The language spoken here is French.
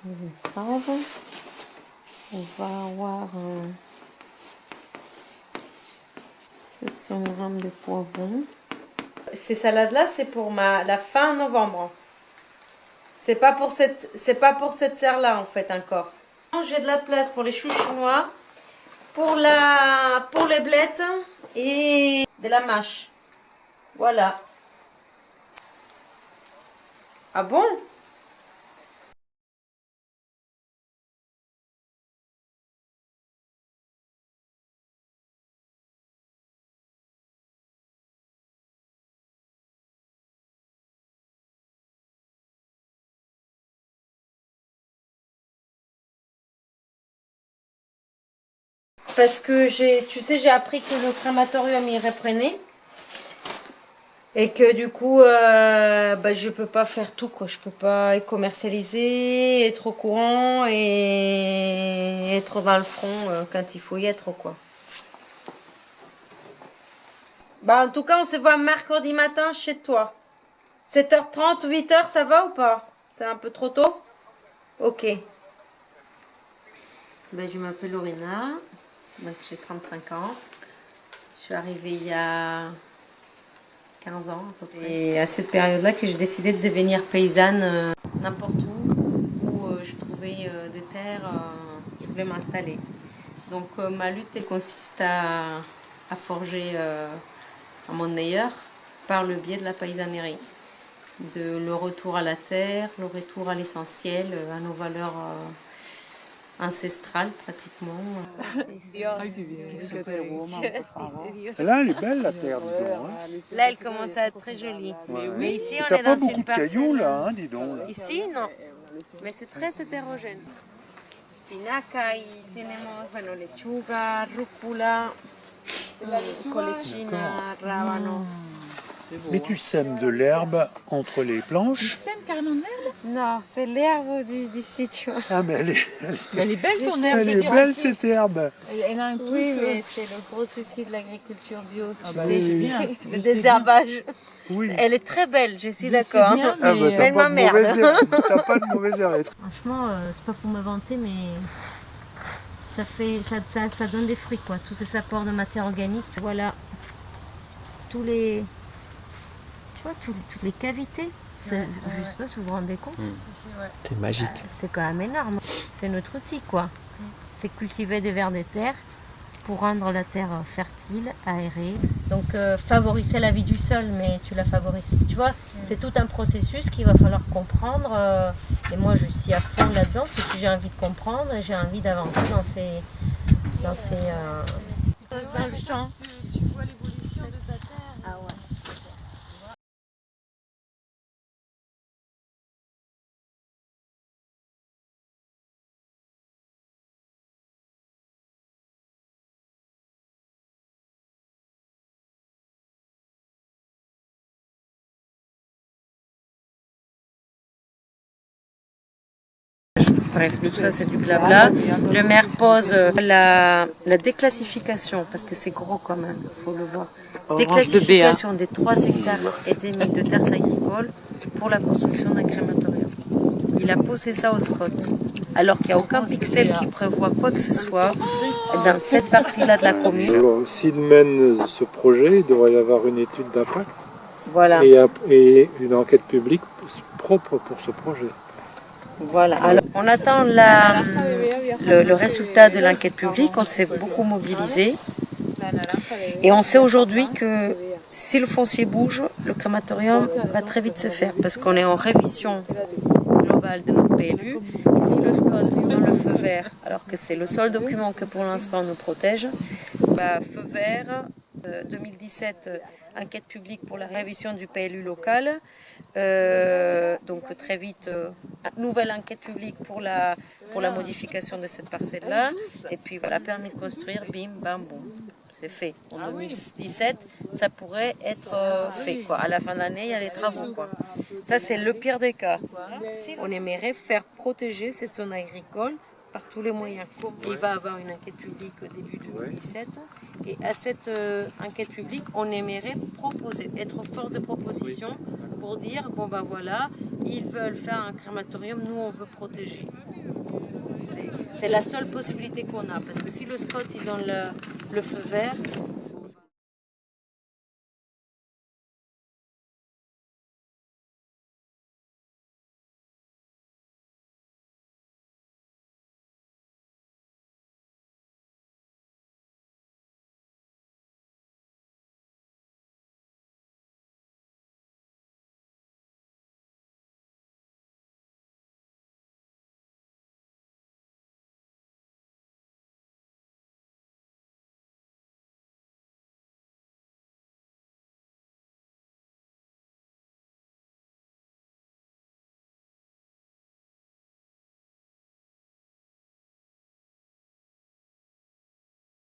les betteraves. On va avoir 700 g de poivrons. Ces salades-là, c'est pour la fin novembre. C'est pas pour cette serre-là en fait encore. J'ai de la place pour les choux chinois, pour les blettes et de la mâche. Voilà. Ah bon? Parce que j'ai appris que le crématorium y reprenait. Et que du coup, je peux pas faire tout, quoi. Je peux pas commercialiser, être au courant et être dans le front quand il faut y être, quoi. En tout cas, on se voit mercredi matin chez toi. 7h30, 8h, ça va ou pas? C'est un peu trop tôt? Ok. Je m'appelle Lorena, donc j'ai 35 ans. Je suis arrivée il y a 15 ans à peu près. Et à cette période-là que j'ai décidé de devenir paysanne n'importe où je trouvais des terres, je voulais m'installer. Donc ma lutte elle consiste à forger un monde meilleur par le biais de la paysannerie. Le retour à la terre, le retour à l'essentiel, à nos valeurs ancestrales pratiquement. Là, elle est belle la terre, dis donc. Là, elle commence à être très jolie. Ouais. Mais ici, on T'as est pas dans beaucoup une de cailloux parcelle. là, hein, dis donc. Là. Ici, non. Mais c'est très hétérogène. Espinaca, y tenemos, bueno, lechuga, rúcula, colecina, rábano. Mais tu sèmes de l'herbe entre les planches. Tu sèmes carrément de l'herbe? Non, c'est l'herbe d'ici, tu vois. Ah, mais Elle est belle ton herbe. elle est belle cette herbe. Elle a un truc. Oui, mais c'est le gros souci de l'agriculture bio. Tu sais, oui. le désherbage. Oui. Elle est très belle, je suis d'accord. bien, Ah, mais t'as elle pas, de m'emmerde. t'as pas de mauvaise herbe. Franchement, c'est pas pour me vanter, mais ça donne des fruits, quoi. Tous ces apports de matière organique. Voilà. Toutes les cavités. Je sais pas si vous vous rendez compte. C'est magique. C'est quand même énorme. C'est notre outil, quoi. C'est cultiver des vers de terre pour rendre la terre fertile, aérée. Donc favoriser la vie du sol, mais tu la favorises. Tu vois, c'est tout un processus qu'il va falloir comprendre. Et moi, je suis à fond là-dedans. C'est que j'ai envie de comprendre et j'ai envie d'avancer dans le champ. Tu vois l'évolution de ta terre. Ah ouais. Bref, tout ça c'est du blabla. Le maire pose la déclassification, parce que c'est gros quand même, il faut le voir. Déclassification des 3 hectares et demi de terres agricoles pour la construction d'un crématorium. Il a posé ça au SCOT, alors qu'il n'y a aucun pixel qui prévoit quoi que ce soit dans cette partie-là de la commune. Alors, s'il mène ce projet, il devrait y avoir une étude d'impact Voilà. et une enquête publique propre pour ce projet. Voilà. Alors, on attend le résultat de l'enquête publique. On s'est beaucoup mobilisé. Et on sait aujourd'hui que si le foncier bouge, le crématorium va très vite se faire. Parce qu'on est en révision globale de notre PLU. Et si le SCOT donne le feu vert, alors que c'est le seul document que pour l'instant nous protège, feu vert, 2017, enquête publique pour la révision du PLU local. Donc très vite, nouvelle enquête publique pour la modification de cette parcelle-là. Et puis voilà, permis de construire, bim, bam, boum. C'est fait. En 2017, ça pourrait être fait, quoi. À la fin de l'année, il y a les travaux, quoi. Ça, c'est le pire des cas. On aimerait faire protéger cette zone agricole par tous les moyens. Il va y avoir une enquête publique au début 2017. Et à cette enquête publique, on aimerait proposer, être force de proposition pour dire, bon ben voilà, ils veulent faire un crématorium, nous on veut protéger. C'est la seule possibilité qu'on a. Parce que si le SCOT il donne le feu vert,